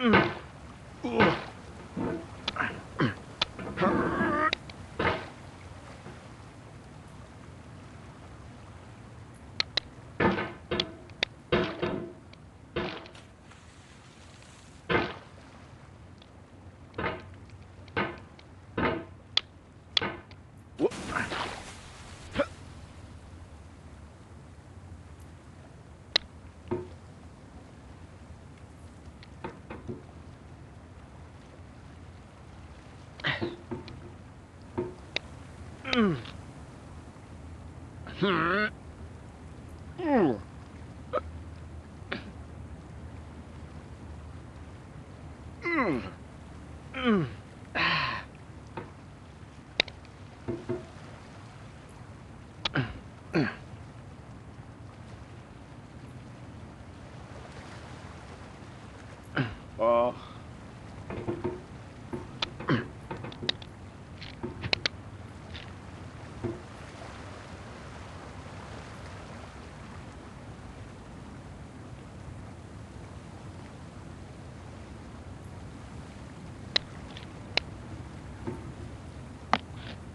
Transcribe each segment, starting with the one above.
Oh.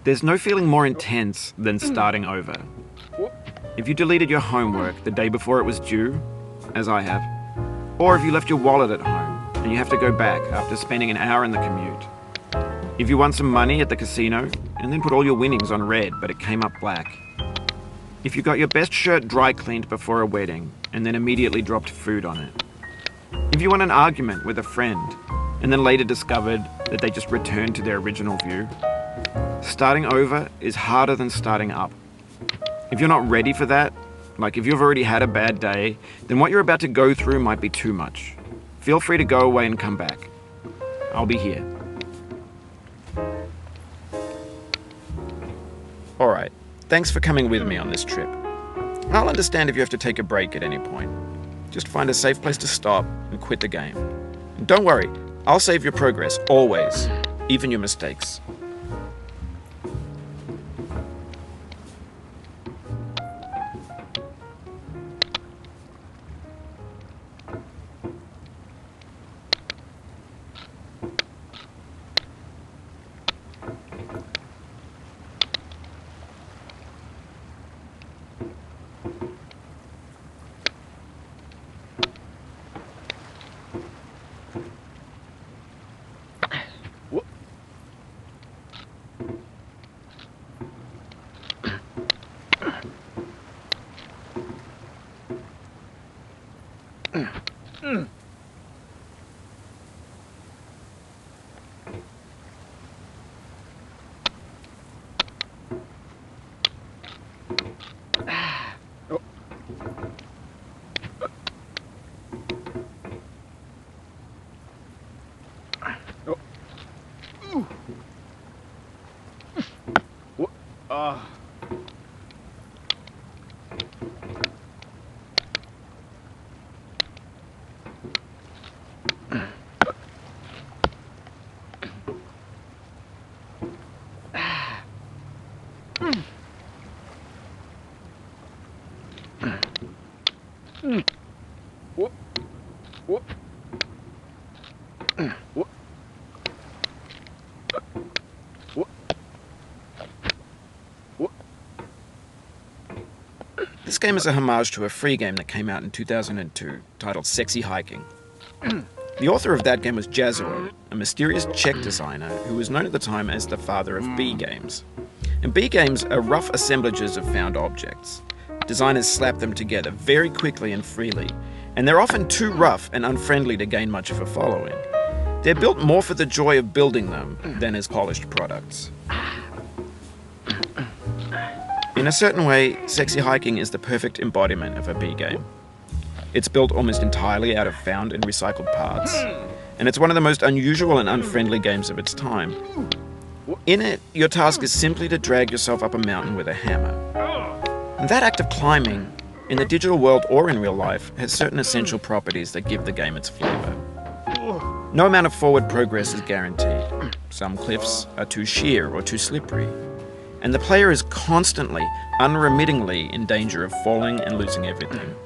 There's no feeling more intense than starting over. If you deleted your homework the day before it was due, as I have, or if you left your wallet at home and you have to go back after spending an hour in the commute. If you won some money at the casino and then put all your winnings on red but it came up black. If you got your best shirt dry cleaned before a wedding and then immediately dropped food on it. If you won an argument with a friend and then later discovered that they just returned to their original view. Starting over is harder than starting up. If you're not ready for that, like if you've already had a bad day, then what you're about to go through might be too much. Feel free to go away and come back. I'll be here. Alright, thanks for coming with me on this trip. I'll understand if you have to take a break at any point. Just find a safe place to stop and quit the game. And don't worry, I'll save your progress, always, even your mistakes. This game is a homage to a free game that came out in 2002, titled Sexy Hiking. The author of that game was Jazuo, a mysterious Czech designer who was known at the time as the father of B games. And B games are rough assemblages of found objects. Designers slap them together very quickly and freely, and they're often too rough and unfriendly to gain much of a following. They're built more for the joy of building them than as polished products. In a certain way, Sexy Hiking is the perfect embodiment of a B game. It's built almost entirely out of found and recycled parts, and it's one of the most unusual and unfriendly games of its time. In it, your task is simply to drag yourself up a mountain with a hammer. And that act of climbing, in the digital world or in real life, has certain essential properties that give the game its flavor. No amount of forward progress is guaranteed. Some cliffs are too sheer or too slippery. And the player is constantly, unremittingly in danger of falling and losing everything.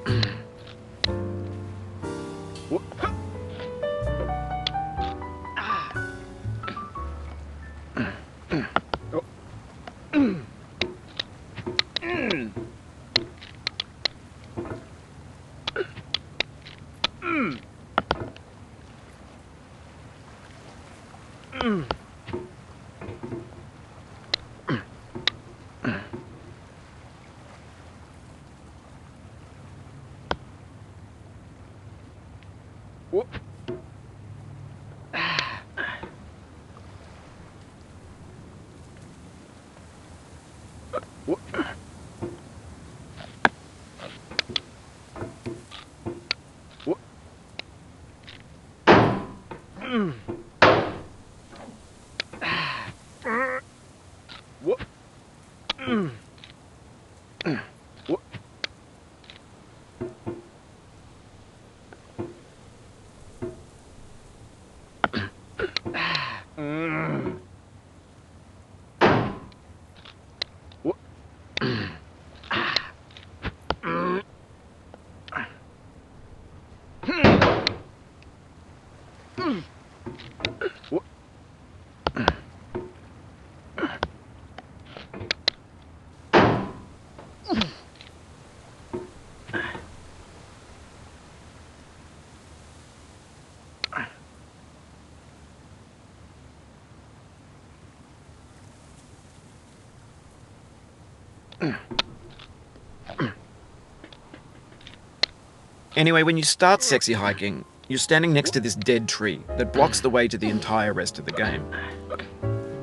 Anyway, when you start sexy hiking, you're standing next to this dead tree that blocks the way to the entire rest of the game.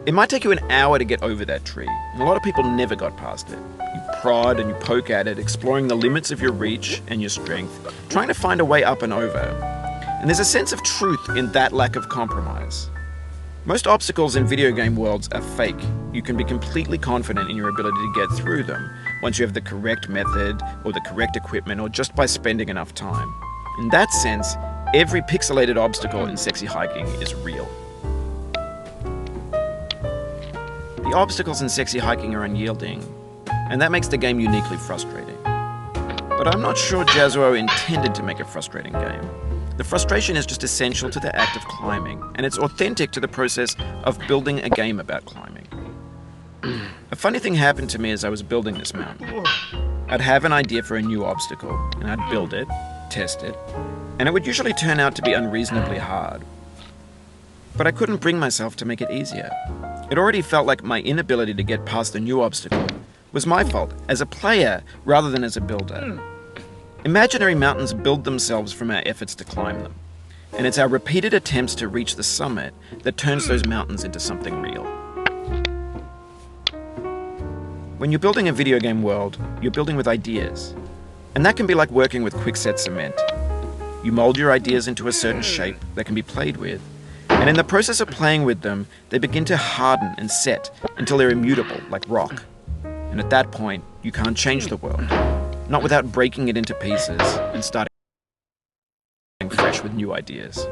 It might take you an hour to get over that tree, and a lot of people never got past it. You prod and you poke at it, exploring the limits of your reach and your strength, trying to find a way up and over. And there's a sense of truth in that lack of compromise. Most obstacles in video game worlds are fake. You can be completely confident in your ability to get through them once you have the correct method or the correct equipment or just by spending enough time. In that sense, every pixelated obstacle in sexy hiking is real. The obstacles in sexy hiking are unyielding, and that makes the game uniquely frustrating. But I'm not sure Jazzuo intended to make a frustrating game. The frustration is just essential to the act of climbing, and it's authentic to the process of building a game about climbing. A funny thing happened to me as I was building this mountain. I'd have an idea for a new obstacle, and I'd build it, test it, and it would usually turn out to be unreasonably hard. But I couldn't bring myself to make it easier. It already felt like my inability to get past a new obstacle was my fault as a player rather than as a builder. Imaginary mountains build themselves from our efforts to climb them, and it's our repeated attempts to reach the summit that turns those mountains into something real. When you're building a video game world, you're building with ideas, and that can be like working with quickset cement. You mold your ideas into a certain shape that can be played with, and in the process of playing with them, they begin to harden and set until they're immutable, like rock. And at that point, you can't change the world. Not without breaking it into pieces and starting fresh with new ideas.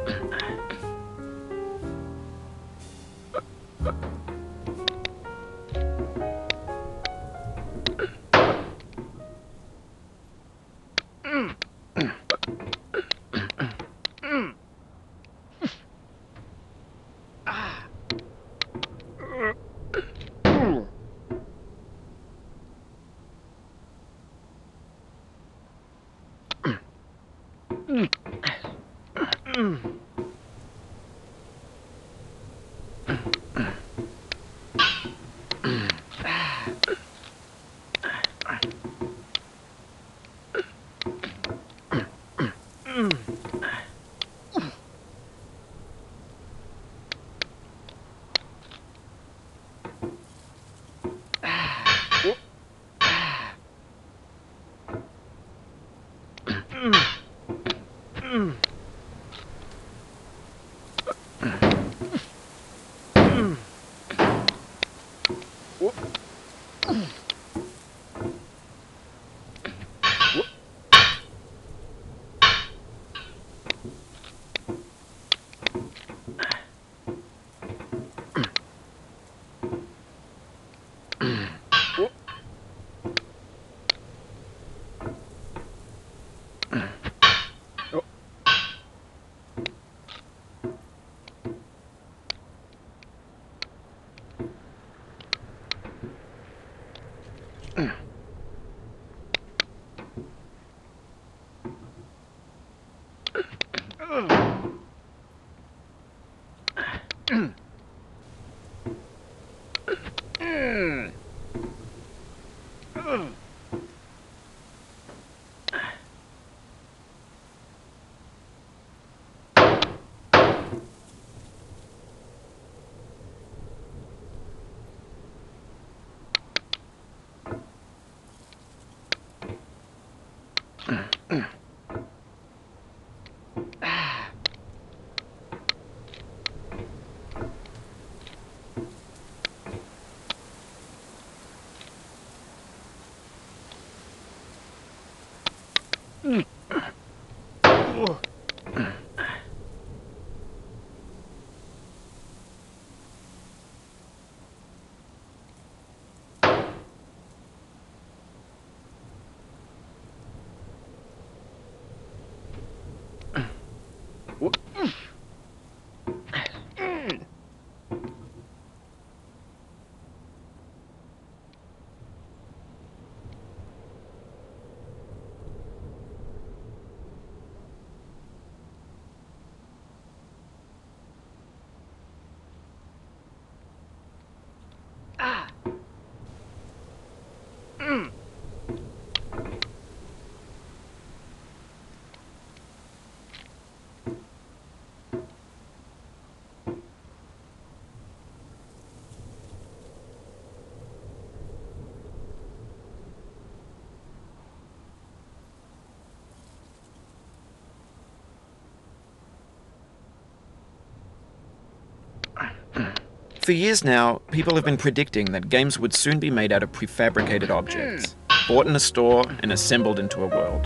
For years now, people have been predicting that games would soon be made out of prefabricated objects, bought in a store and assembled into a world.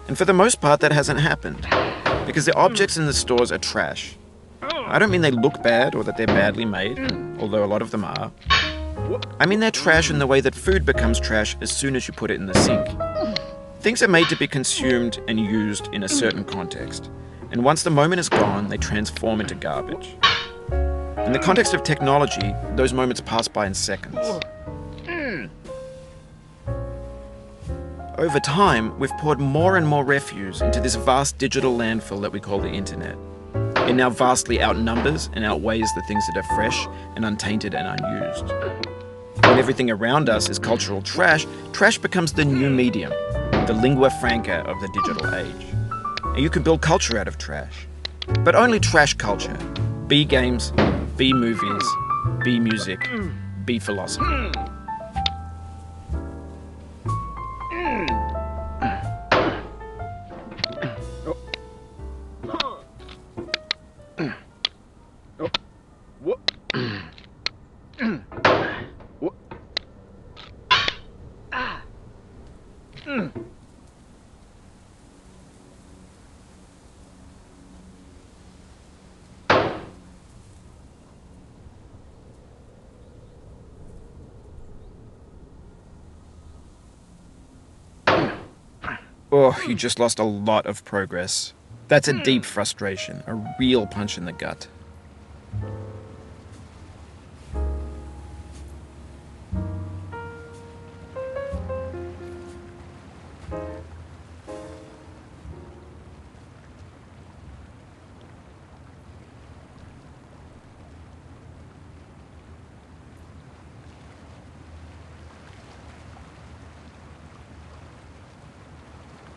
And for the most part, that hasn't happened, because the objects in the stores are trash. I don't mean they look bad or that they're badly made, although a lot of them are. I mean they're trash in the way that food becomes trash as soon as you put it in the sink. Things are made to be consumed and used in a certain context, and once the moment is gone, they transform into garbage. In the context of technology, those moments pass by in seconds. Over time, we've poured more and more refuse into this vast digital landfill that we call the internet. It now vastly outnumbers and outweighs the things that are fresh and untainted and unused. When everything around us is cultural trash, trash becomes the new medium, the lingua franca of the digital age. And you can build culture out of trash. But only trash culture. B games, B movies, B music, B philosophy. Oh, you just lost a lot of progress. That's a deep frustration, a real punch in the gut.